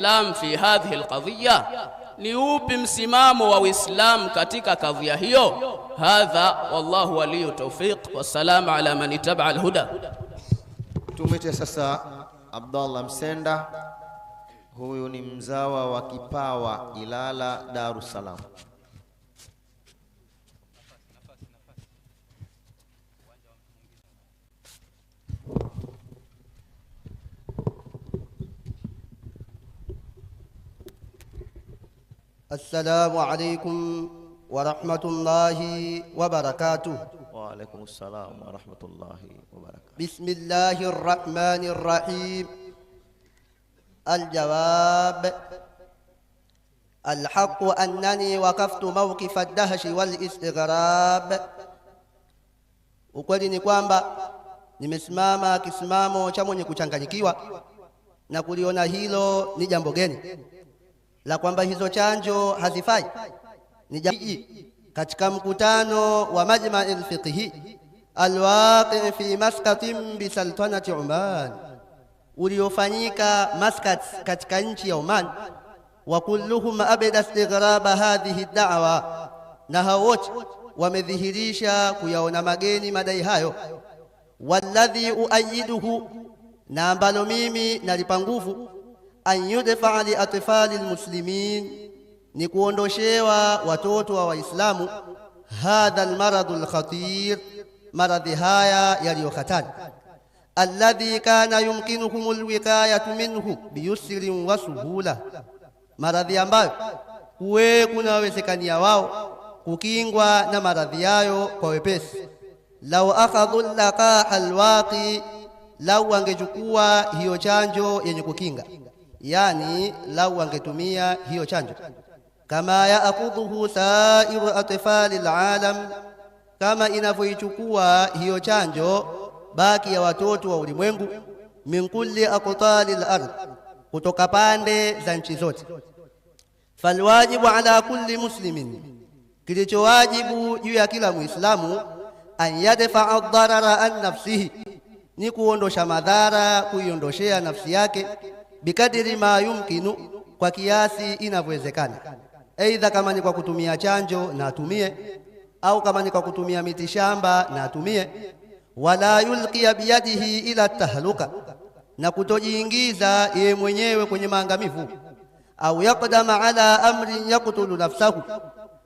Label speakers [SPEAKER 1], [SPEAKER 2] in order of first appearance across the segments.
[SPEAKER 1] Islam fi hadhihi alqadhiya, ni upi msimamo wa Uislamu katika kadhia hiyo? Hadha wallahu waliyu tawfiq, wassalamu ala man ittaba alhuda.
[SPEAKER 2] Tumwite sasa Abdallah Msenda, huyu ni mzawa wa Kipawa, Ilala, Dar es Salaam.
[SPEAKER 3] السلام عليكم ورحمة الله وبركاته.
[SPEAKER 2] وعليكم السلام ورحمة الله وبركاته.
[SPEAKER 3] بسم الله الرحمن الرحيم. الجواب: الحق أنني وقفت موقف الدهش والاستغراب. Ukweli ni kwamba nimesimama kisimamo cha mwenye kuchanganyikiwa na kuliona hilo ni jambo geni la kwamba hizo chanjo hazifai. Ni katika mkutano wa Majma' al-Fiqhi al-waqi' fi Masqatin bi Sultanati Oman, uliofanyika Masqat katika nchi ya Oman. Wa kulluhum abada istighraba hadhihi ad-da'wa, na hao wote wamedhihirisha kuyaona mageni madai hayo. Walladhi uayiduhu, na ambalo mimi nalipa nguvu, an yudfa li atfali almuslimin, ni kuondoshewa watoto wa Waislamu hadha almaradu alkhatir, maradhi haya yaliyo hatari, alladhi kana yumkinuhum alwiqayatu minhu biyusrin wa suhula, maradhi ambayo kunawezekania wao kukingwa na maradhi yayo kwa wepesi. Law akhadhu laqah alwaqi, lau angechukua hiyo chanjo yenye kukinga, yani lau angetumia hiyo chanjo, kama yaakhudhuhu sairu atfali alalam, kama inavyoichukua hiyo chanjo baki ya watoto wa ulimwengu, min kulli aqtali al-ard, kutoka pande za nchi zote. Falwajibu ala kulli muslimin, kilichowajibu juu ya kila Muislamu, an yadfa'a ad-darara an nafsihi, ni kuondosha madhara, kuiondoshea nafsi yake, bikadiri ma yumkinu, kwa kiasi inavyowezekana. Aidha kama ni kwa kutumia chanjo na atumie, au kama ni kwa kutumia miti shamba na atumie. Wala yulqiya biyadihi ila tahluka, na kutojiingiza yeye mwenyewe kwenye maangamivu. Au yaqdama ala amrin yaqtulu nafsahu,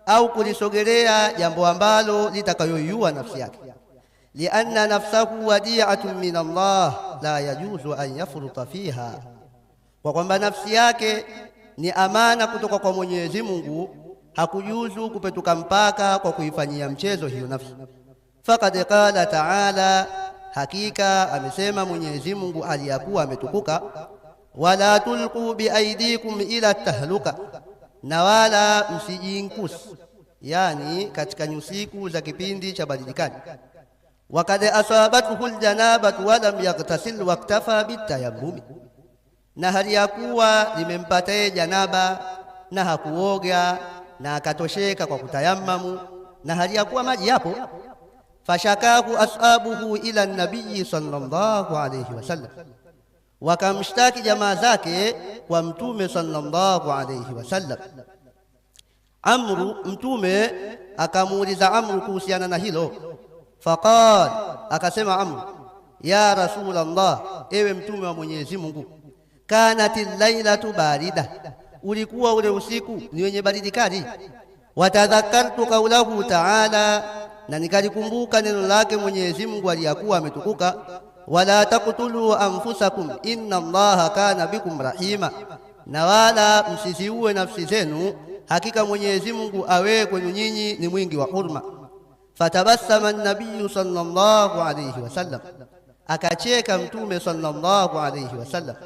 [SPEAKER 3] au kulisogelea jambo ambalo litakayoiua nafsi yake. Lianna nafsahu wadi'atun min Allah la yajuzu an yafruta fiha, kwa kwamba nafsi yake ni amana kutoka kwa Mwenyezi Mungu, hakujuzu kupetuka mpaka kwa kuifanyia mchezo hiyo nafsi. Faqad qala ta'ala, hakika amesema Mwenyezi Mungu aliyakuwa ametukuka, wala tulqu biaidikum ila tahluka, na wala msijinkusi, yani katika nyusiku za kipindi cha baridi kali. Wakad asabathu aljanabatu wa lam yaghtasil waktafa bitayammum, na hali ya kuwa limempata janaba na hakuoga na akatosheka kwa kutayammamu, na hali ya kuwa maji yapo. Fashakahu ashabuhu ila nabii sallallahu alayhi wasallam, wakamshtaki jamaa zake kwa mtume sallallahu alayhi wasallam. Amru, mtume akamuuliza Amru kuhusiana na hilo. Faqal, akasema Amru, ya Rasulullah, ewe mtume wa Mwenyezi Mungu, kanatil lailatu barida, ulikuwa ule usiku ni wenye baridi kali. Watadhakartu qawlahu ta'ala, na nikalikumbuka neno lake Mwenyezi Mungu aliyakuwa ametukuka, wala taqtulu anfusakum inna Allaha kana bikum rahima, na wala msiziue nafsi zenu, hakika Mwenyezi Mungu awe kwenu nyinyi ni mwingi wa hurma. Fatabassama an-nabiy sallallahu alayhi wasallam, akacheka mtume sallallahu alayhi wasallam.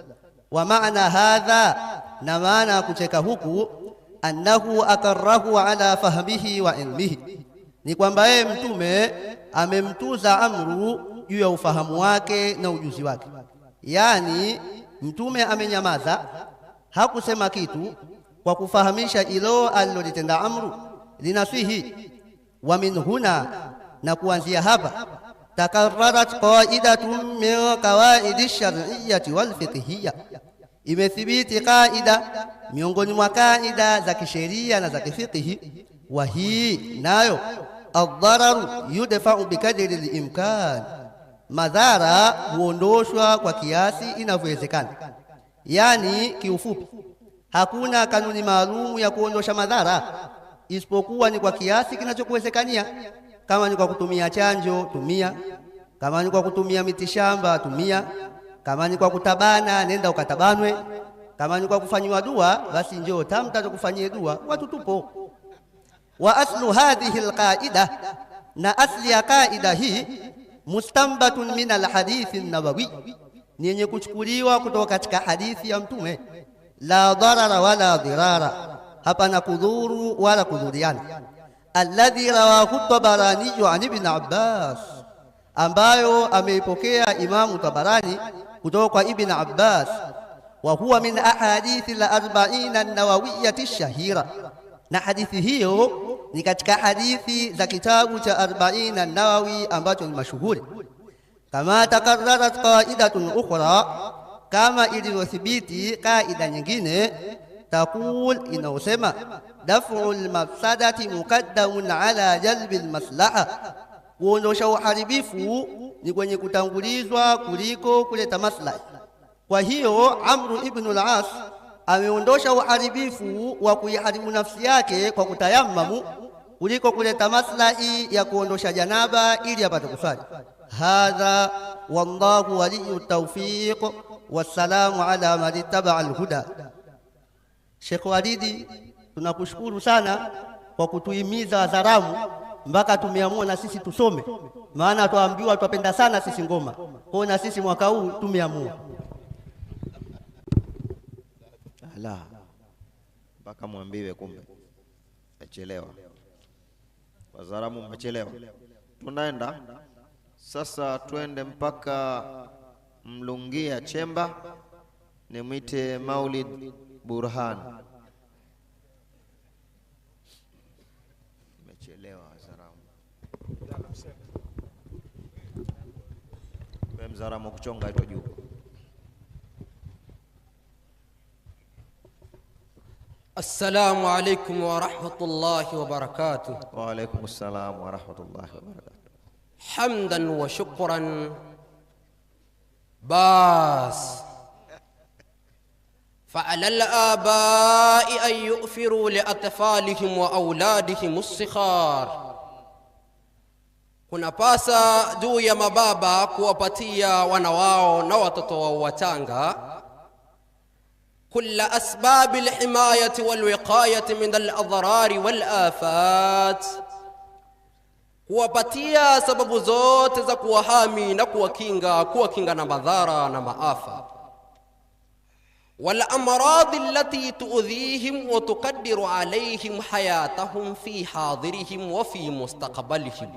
[SPEAKER 3] Wa maana hadha, na maana kucheka huku, annahu akarrahu ala fahmihi wa ilmihi, ni kwamba yeye mtume amemtuza Amru juu ya ufahamu wake na ujuzi wake. Yani mtume amenyamaza, hakusema kitu kwa kufahamisha ilo alilolitenda Amru linasihi. Wa min huna, na kuanzia hapa, takarrarat qaidatun min qawaidi ash-shar'iyyati wal fiqhiyya, imethibiti kaida miongoni mwa kaida za kisheria na za kifiqhi, wa hii nayo ad-dararu yudfa'u bikadri al-imkan, madhara huondoshwa kwa kiasi inavyowezekana. Yani kiufupi, hakuna kanuni maalumu ya kuondosha madhara isipokuwa ni kwa kiasi kinachokuwezekania. Kama ni kwa kutumia chanjo, tumia. Kama ni kwa kutumia mitishamba, tumia. Kama ni kwa kutabana, nenda ukatabanwe. Kama ni kwa kufanywa dua, basi njoo tamta tukufanyie dua, watu tupo. Wa aslu hadhihi alqaida, na asli ya kaida hii mustambatun min alhadithi an-nabawi, ni yenye kuchukuliwa kutoka katika hadithi ya Mtume, la darara wala dirara, hapana kudhuru wala kudhuriana, alladhi rawahu Tabarani an Ibn Abbas, ambayo ameipokea Imamu Tabarani kutoka kwa Ibn Abbas, wa huwa min ahadithi al-40 an-nawawiyyah ash-shahira, na hadithi hiyo ni katika hadithi za kitabu cha 40 an-Nawawi ambacho ni mashuhuri. Kama takarrarat qaidatun ukhra, kama ilivyothibiti kaida nyingine, taqul, inaosema daf'ul mafsadati muqaddamun ala jalbil maslaha, kuondosha uharibifu ni kwenye kutangulizwa kuliko kuleta maslahi. Kwa hiyo Amr ibn al-As ameondosha uharibifu wa kuiharibu nafsi yake kwa kutayammamu kuliko kuleta maslahi ya kuondosha janaba ili apate kusali. Hadha wallahu waliyyu tawfiq, wassalamu ala man ittaba al-huda. Sheikh Walidi, tunakushukuru sana kwa kutuhimiza Wazaramu mpaka tumeamua na sisi tusome, maana tuambiwa tupenda sana sisi ngoma, kwa na sisi mwaka huu tumeamua.
[SPEAKER 2] La, mpaka mwambiwe kumbe achelewa. Wazaramu mmechelewa. Tunaenda sasa, twende mpaka Mlungia Chemba, nimwite Maulid Burhan. Mmechelewa Wazaramu. Wewe Mzaramu kuchonga ito juu.
[SPEAKER 4] السلام عليكم ورحمة الله وبركاته.
[SPEAKER 2] وعليكم السلام ورحمة الله وبركاته.
[SPEAKER 4] حمدا وشكرا باس، فعلى الآباء أن يؤثروا لأطفالهم وأولادهم الصغار. Kuna pasa juu ya mababa kuwapatia wana wao na watoto wao wachanga كل أسباب الحماية والوقاية من الأضرار والآفات، kuwapatia sababu zote za kuwahami na kuwakinga na madhara na maafa. wal amrad allati tu'dhihim wa tuqaddiru alayhim hayatahum fi hadirihim wa fi mustaqbalihim,